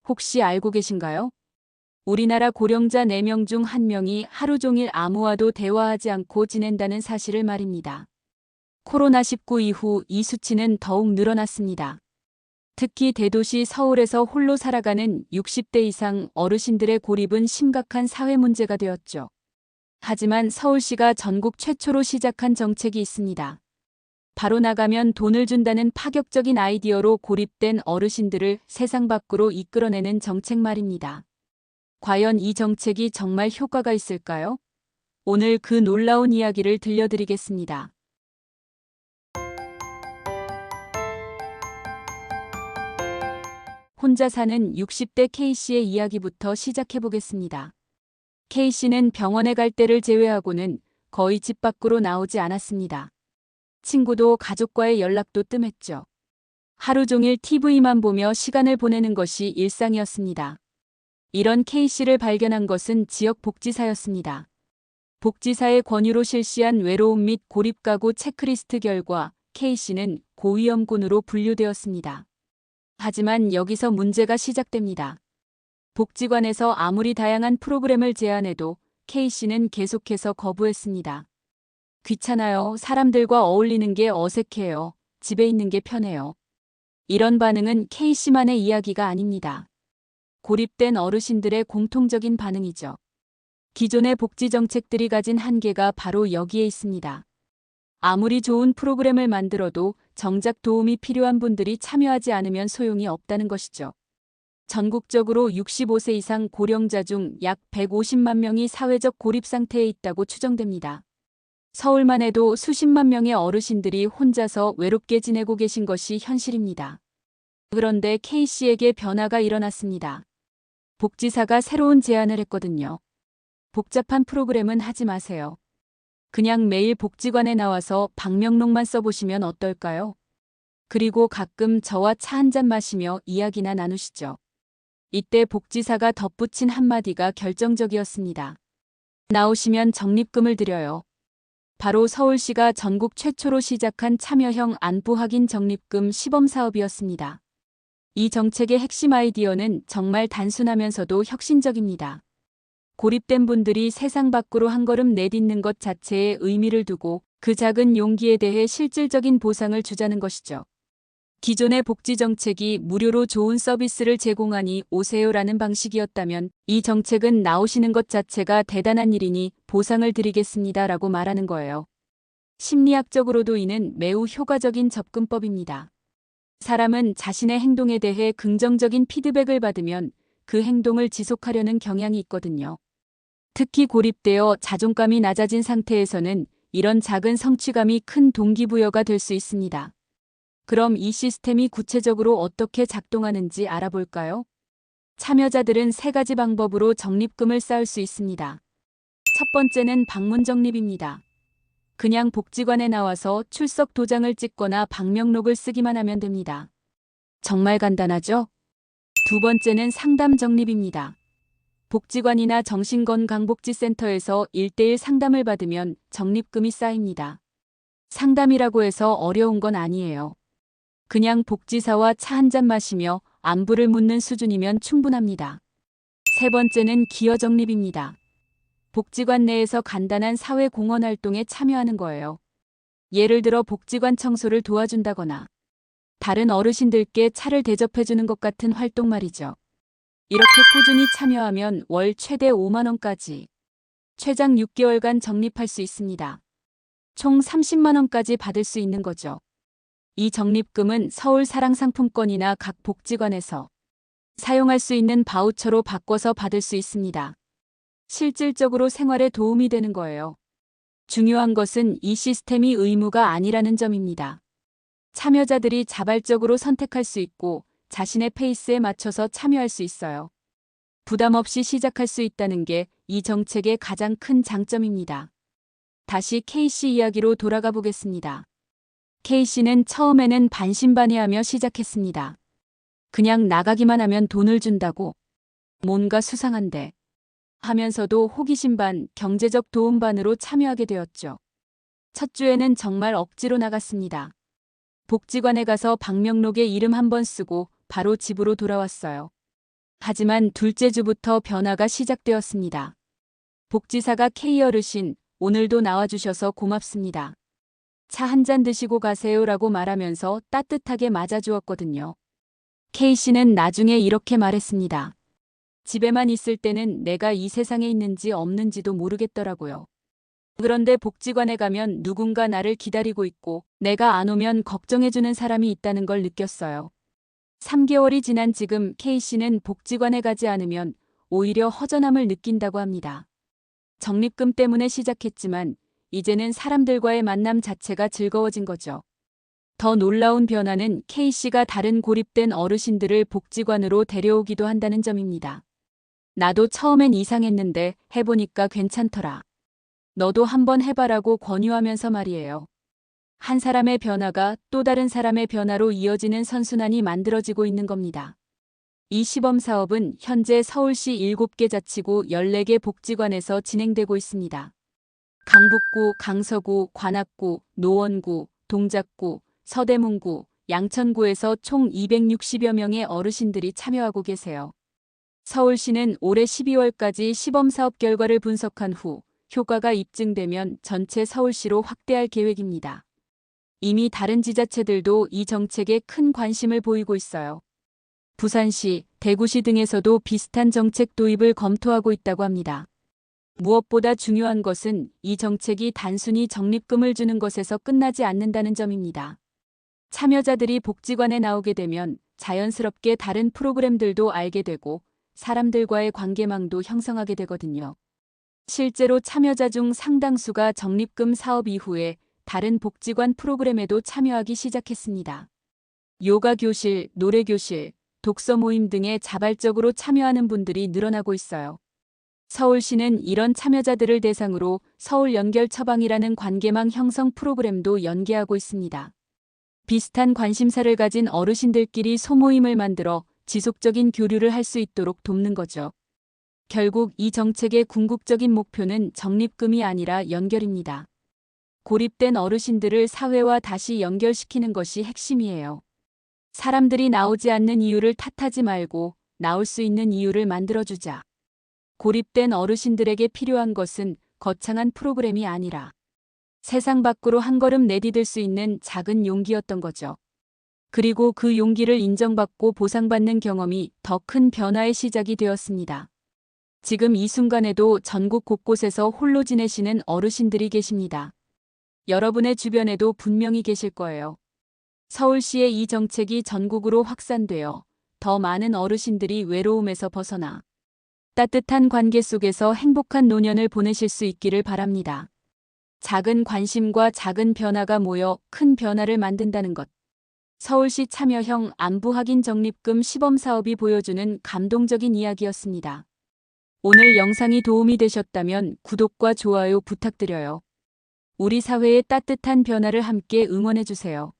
혹시 알고 계신가요? 우리나라 고령자 4명 중 1명이 하루 종일 아무와도 대화하지 않고 지낸다는 사실을 말입니다. 코로나19 이후 이 수치는 더욱 늘어났습니다. 특히 대도시 서울에서 홀로 살아가는 60대 이상 어르신들의 고립은 심각한 사회 문제가 되었죠. 하지만 서울시가 전국 최초로 시작한 정책이 있습니다. 바로 나가면 돈을 준다는 파격적인 아이디어로 고립된 어르신들을 세상 밖으로 이끌어내는 정책 말입니다. 과연 이 정책이 정말 효과가 있을까요? 오늘 그 놀라운 이야기를 들려드리겠습니다. 혼자 사는 60대 K씨의 이야기부터 시작해보겠습니다. K씨는 병원에 갈 때를 제외하고는 거의 집 밖으로 나오지 않았습니다. 친구도 가족과의 연락도 뜸했죠. 하루 종일 TV만 보며 시간을 보내는 것이 일상이었습니다. 이런 K씨를 발견한 것은 지역 복지사였습니다. 복지사의 권유로 실시한 외로움 및 고립 가구 체크리스트 결과 K씨는 고위험군으로 분류되었습니다. 하지만 여기서 문제가 시작됩니다. 복지관에서 아무리 다양한 프로그램을 제안해도 K씨는 계속해서 거부했습니다. 귀찮아요. 사람들과 어울리는 게 어색해요. 집에 있는 게 편해요. 이런 반응은 K씨만의 이야기가 아닙니다. 고립된 어르신들의 공통적인 반응이죠. 기존의 복지 정책들이 가진 한계가 바로 여기에 있습니다. 아무리 좋은 프로그램을 만들어도 정작 도움이 필요한 분들이 참여하지 않으면 소용이 없다는 것이죠. 전국적으로 65세 이상 고령자 중 약 150만 명이 사회적 고립 상태에 있다고 추정됩니다. 서울만 해도 수십만 명의 어르신들이 혼자서 외롭게 지내고 계신 것이 현실입니다. 그런데 K씨에게 변화가 일어났습니다. 복지사가 새로운 제안을 했거든요. 복잡한 프로그램은 하지 마세요. 그냥 매일 복지관에 나와서 방명록만 써보시면 어떨까요? 그리고 가끔 저와 차 한잔 마시며 이야기나 나누시죠. 이때 복지사가 덧붙인 한마디가 결정적이었습니다. 나오시면 적립금을 드려요. 바로 서울시가 전국 최초로 시작한 참여형 안부 확인 적립금 시범 사업이었습니다. 이 정책의 핵심 아이디어는 정말 단순하면서도 혁신적입니다. 고립된 분들이 세상 밖으로 한 걸음 내딛는 것 자체에 의미를 두고 그 작은 용기에 대해 실질적인 보상을 주자는 것이죠. 기존의 복지 정책이 무료로 좋은 서비스를 제공하니 오세요라는 방식이었다면 이 정책은 나오시는 것 자체가 대단한 일이니 보상을 드리겠습니다라고 말하는 거예요. 심리학적으로도 이는 매우 효과적인 접근법입니다. 사람은 자신의 행동에 대해 긍정적인 피드백을 받으면 그 행동을 지속하려는 경향이 있거든요. 특히 고립되어 자존감이 낮아진 상태에서는 이런 작은 성취감이 큰 동기부여가 될 수 있습니다. 그럼 이 시스템이 구체적으로 어떻게 작동하는지 알아볼까요? 참여자들은 3가지 방법으로 적립금을 쌓을 수 있습니다. 첫 번째는 방문 적립입니다. 그냥 복지관에 나와서 출석 도장을 찍거나 방명록을 쓰기만 하면 됩니다. 정말 간단하죠? 두 번째는 상담 적립입니다. 복지관이나 정신건강복지센터에서 1:1 상담을 받으면 적립금이 쌓입니다. 상담이라고 해서 어려운 건 아니에요. 그냥 복지사와 차 한잔 마시며 안부를 묻는 수준이면 충분합니다. 세 번째는 기여 적립입니다. 복지관 내에서 간단한 사회 공헌 활동에 참여하는 거예요. 예를 들어 복지관 청소를 도와준다거나 다른 어르신들께 차를 대접해주는 것 같은 활동 말이죠. 이렇게 꾸준히 참여하면 월 최대 5만 원까지, 최장 6개월간 적립할 수 있습니다. 총 30만 원까지 받을 수 있는 거죠. 이 적립금은 서울 사랑상품권이나 각 복지관에서 사용할 수 있는 바우처로 바꿔서 받을 수 있습니다. 실질적으로 생활에 도움이 되는 거예요. 중요한 것은 이 시스템이 의무가 아니라는 점입니다. 참여자들이 자발적으로 선택할 수 있고 자신의 페이스에 맞춰서 참여할 수 있어요. 부담 없이 시작할 수 있다는 게 이 정책의 가장 큰 장점입니다. 다시 K씨 이야기로 돌아가 보겠습니다. K씨는 처음에는 반신반의하며 시작했습니다. 그냥 나가기만 하면 돈을 준다고? 뭔가 수상한데. 하면서도 호기심 반, 경제적 도움 반으로 참여하게 되었죠. 첫 주에는 정말 억지로 나갔습니다. 복지관에 가서 방명록에 이름 한번 쓰고 바로 집으로 돌아왔어요. 하지만 둘째 주부터 변화가 시작되었습니다. 복지사가 K 어르신, 오늘도 나와주셔서 고맙습니다. 차 한 잔 드시고 가세요라고 말하면서 따뜻하게 맞아주었거든요. K씨는 나중에 이렇게 말했습니다. 집에만 있을 때는 내가 이 세상에 있는지 없는지도 모르겠더라고요. 그런데 복지관에 가면 누군가 나를 기다리고 있고 내가 안 오면 걱정해주는 사람이 있다는 걸 느꼈어요. 3개월이 지난 지금 K씨는 복지관에 가지 않으면 오히려 허전함을 느낀다고 합니다. 적립금 때문에 시작했지만 이제는 사람들과의 만남 자체가 즐거워진 거죠. 더 놀라운 변화는 K씨가 다른 고립된 어르신들을 복지관으로 데려오기도 한다는 점입니다. 나도 처음엔 이상했는데 해보니까 괜찮더라. 너도 한번 해봐라고 권유하면서 말이에요. 한 사람의 변화가 또 다른 사람의 변화로 이어지는 선순환이 만들어지고 있는 겁니다. 이 시범 사업은 현재 서울시 7개 자치구 14개 복지관에서 진행되고 있습니다. 강북구, 강서구, 관악구, 노원구, 동작구, 서대문구, 양천구에서 총 260여 명의 어르신들이 참여하고 계세요. 서울시는 올해 12월까지 시범사업 결과를 분석한 후 효과가 입증되면 전체 서울시로 확대할 계획입니다. 이미 다른 지자체들도 이 정책에 큰 관심을 보이고 있어요. 부산시, 대구시 등에서도 비슷한 정책 도입을 검토하고 있다고 합니다. 무엇보다 중요한 것은 이 정책이 단순히 적립금을 주는 것에서 끝나지 않는다는 점입니다. 참여자들이 복지관에 나오게 되면 자연스럽게 다른 프로그램들도 알게 되고 사람들과의 관계망도 형성하게 되거든요. 실제로 참여자 중 상당수가 적립금 사업 이후에 다른 복지관 프로그램에도 참여하기 시작했습니다. 요가 교실, 노래 교실, 독서 모임 등에 자발적으로 참여하는 분들이 늘어나고 있어요. 서울시는 이런 참여자들을 대상으로 서울 연결 처방이라는 관계망 형성 프로그램도 연계하고 있습니다. 비슷한 관심사를 가진 어르신들끼리 소모임을 만들어 지속적인 교류를 할 수 있도록 돕는 거죠. 결국 이 정책의 궁극적인 목표는 적립금이 아니라 연결입니다. 고립된 어르신들을 사회와 다시 연결시키는 것이 핵심이에요. 사람들이 나오지 않는 이유를 탓하지 말고 나올 수 있는 이유를 만들어주자. 고립된 어르신들에게 필요한 것은 거창한 프로그램이 아니라 세상 밖으로 한 걸음 내디딜 수 있는 작은 용기였던 거죠. 그리고 그 용기를 인정받고 보상받는 경험이 더 큰 변화의 시작이 되었습니다. 지금 이 순간에도 전국 곳곳에서 홀로 지내시는 어르신들이 계십니다. 여러분의 주변에도 분명히 계실 거예요. 서울시의 이 정책이 전국으로 확산되어 더 많은 어르신들이 외로움에서 벗어나 따뜻한 관계 속에서 행복한 노년을 보내실 수 있기를 바랍니다. 작은 관심과 작은 변화가 모여 큰 변화를 만든다는 것. 서울시 참여형 안부 확인 적립금 시범 사업이 보여주는 감동적인 이야기였습니다. 오늘 영상이 도움이 되셨다면 구독과 좋아요 부탁드려요. 우리 사회의 따뜻한 변화를 함께 응원해주세요.